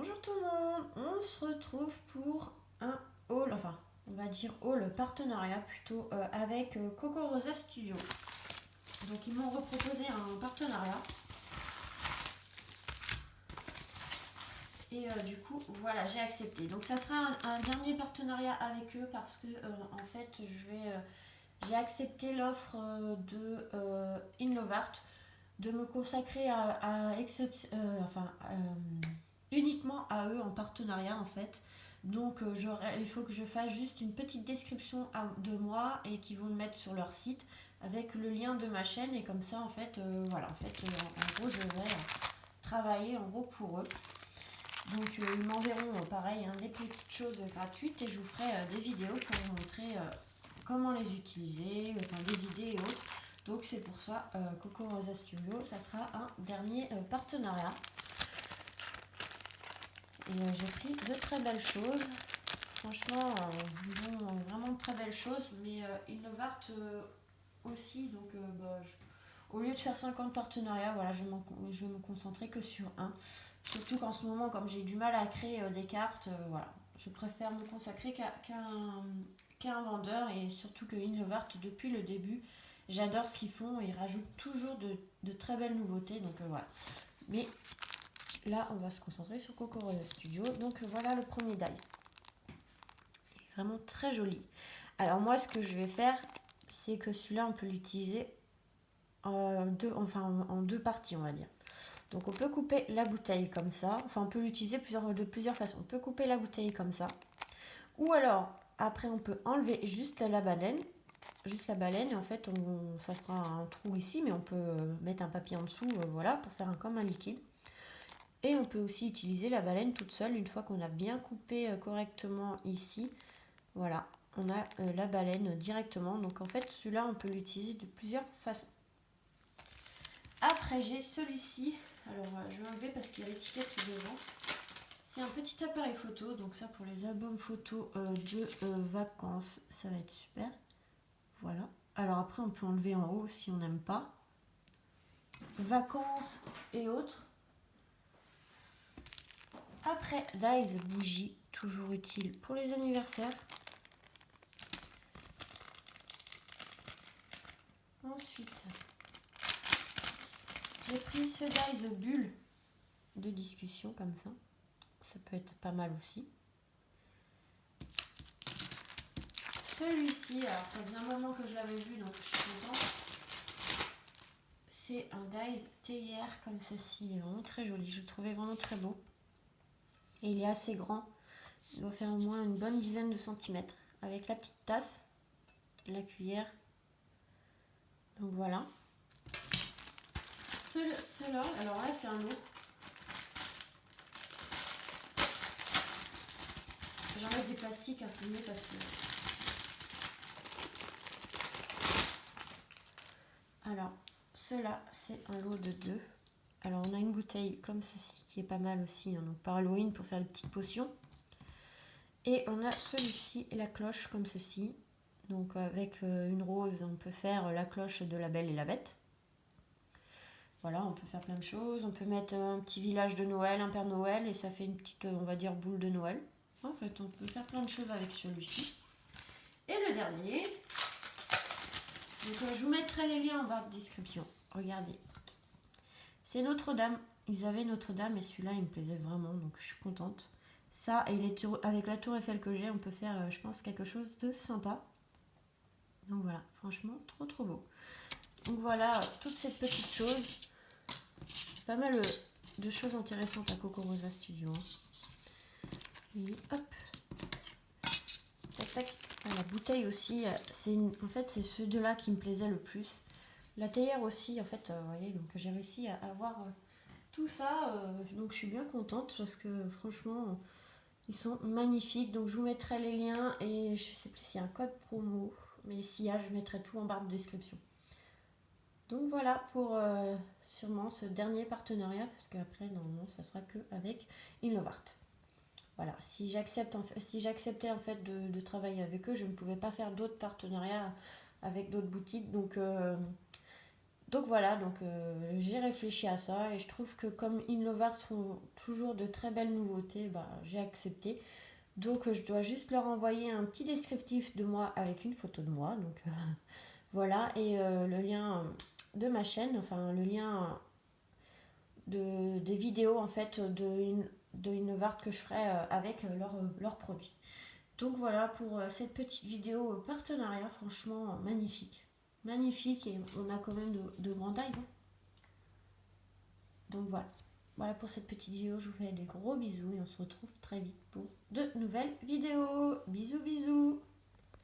Bonjour tout le monde, on se retrouve pour un haul, enfin on va dire haul partenariat plutôt avec Coco Rosa Studio. Donc ils m'ont reproposé un partenariat et du coup voilà j'ai accepté. Donc ça sera un dernier partenariat avec eux parce que en fait j'ai accepté l'offre de Inlovart de me consacrer uniquement à eux en partenariat en fait. Donc il faut que je fasse juste une petite description de moi et qu'ils vont le mettre sur leur site avec le lien de ma chaîne et comme ça en fait en gros je vais travailler en gros pour eux. Donc ils m'enverront pareil des petites choses gratuites et je vous ferai des vidéos pour vous montrer comment les utiliser, enfin des idées et autres. Donc c'est pour ça Coco Rosa Studio, ça sera un dernier partenariat. Et j'ai pris de très belles choses. Franchement, vraiment de très belles choses. Mais Innovart aussi. Donc, au lieu de faire 50 partenariats, voilà, je vais me concentrer que sur un. Surtout qu'en ce moment, comme j'ai du mal à créer des cartes, voilà, je préfère me consacrer qu'à un vendeur. Et surtout que Innovart, depuis le début, j'adore ce qu'ils font. Ils rajoutent toujours de très belles nouveautés. Donc, voilà. Mais là, on va se concentrer sur Coco Rosa Studio. Donc voilà le premier dice. Il est vraiment très joli. Alors moi, ce que je vais faire, c'est que celui-là, on peut l'utiliser en deux parties, on va dire. Donc on peut couper la bouteille comme ça. Enfin, on peut l'utiliser de plusieurs façons. On peut couper la bouteille comme ça. Ou alors, après, on peut enlever juste la baleine. Juste la baleine. Et en fait, ça fera un trou ici. Mais on peut mettre un papier en dessous, voilà, pour faire comme un liquide. Et on peut aussi utiliser la baleine toute seule une fois qu'on a bien coupé correctement ici. Voilà, on a la baleine directement. Donc en fait, celui-là, on peut l'utiliser de plusieurs façons. Après, j'ai celui-ci. Alors, je vais enlever parce qu'il y a l'étiquette devant. C'est un petit appareil photo. Donc ça, pour les albums photos de vacances, ça va être super. Voilà. Alors après, on peut enlever en haut si on n'aime pas. Vacances et autres. Après, dies bougie, toujours utile pour les anniversaires. Ensuite, j'ai pris ce dies bulle de discussion comme ça. Ça peut être pas mal aussi. Celui-ci, alors ça faisait un moment que je l'avais vu, donc je suis contente. C'est un dies théière comme ceci. Il est vraiment très joli. Je le trouvais vraiment très beau. Et il est assez grand. Il doit faire au moins une bonne dizaine de centimètres. Avec la petite tasse, la cuillère. Donc voilà. Ceux-là, alors là c'est un lot. J'enlève des plastiques, c'est mieux parce que... Alors, ceux-là, c'est un lot de 2. Alors, on a une bouteille comme ceci qui est pas mal aussi, donc par Halloween pour faire une petite potion. Et on a celui-ci, la cloche comme ceci. Donc, avec une rose, on peut faire la cloche de la Belle et la Bête. Voilà, on peut faire plein de choses. On peut mettre un petit village de Noël, un Père Noël, et ça fait une petite, on va dire, boule de Noël. En fait, on peut faire plein de choses avec celui-ci. Et le dernier, donc je vous mettrai les liens en barre de description. Regardez. C'est Notre-Dame. Ils avaient Notre-Dame et celui-là, il me plaisait vraiment, donc je suis contente. Ça, et avec la tour Eiffel que j'ai, on peut faire, je pense, quelque chose de sympa. Donc voilà, franchement, trop trop beau. Donc voilà, toutes ces petites choses. Pas mal de choses intéressantes à Coco Rosa Studio. Et hop. Tac tac. Ah, la bouteille aussi, en fait, c'est ceux deux-là qui me plaisaient le plus. La théière aussi, en fait, vous voyez, donc j'ai réussi à avoir tout ça. Donc je suis bien contente parce que franchement, ils sont magnifiques. Donc je vous mettrai les liens et je sais plus s'il y a un code promo. Mais s'il y a, je mettrai tout en barre de description. Donc voilà pour sûrement ce dernier partenariat parce qu'après, normalement, ça sera que avec Inlovart. Voilà, si j'acceptais en fait de travailler avec eux, je ne pouvais pas faire d'autres partenariats avec d'autres boutiques. Donc Donc voilà, donc j'ai réfléchi à ça et je trouve que comme Inlovart font toujours de très belles nouveautés, bah, j'ai accepté. Donc je dois juste leur envoyer un petit descriptif de moi avec une photo de moi. Donc voilà, et le lien de ma chaîne, enfin le lien des vidéos en fait de Innovart que je ferai avec leurs produits. Donc voilà pour cette petite vidéo partenariat, franchement magnifique. Magnifique et on a quand même de grandes tailles, hein. Donc voilà. Voilà pour cette petite vidéo, je vous fais des gros bisous et on se retrouve très vite pour de nouvelles vidéos. Bisous bisous.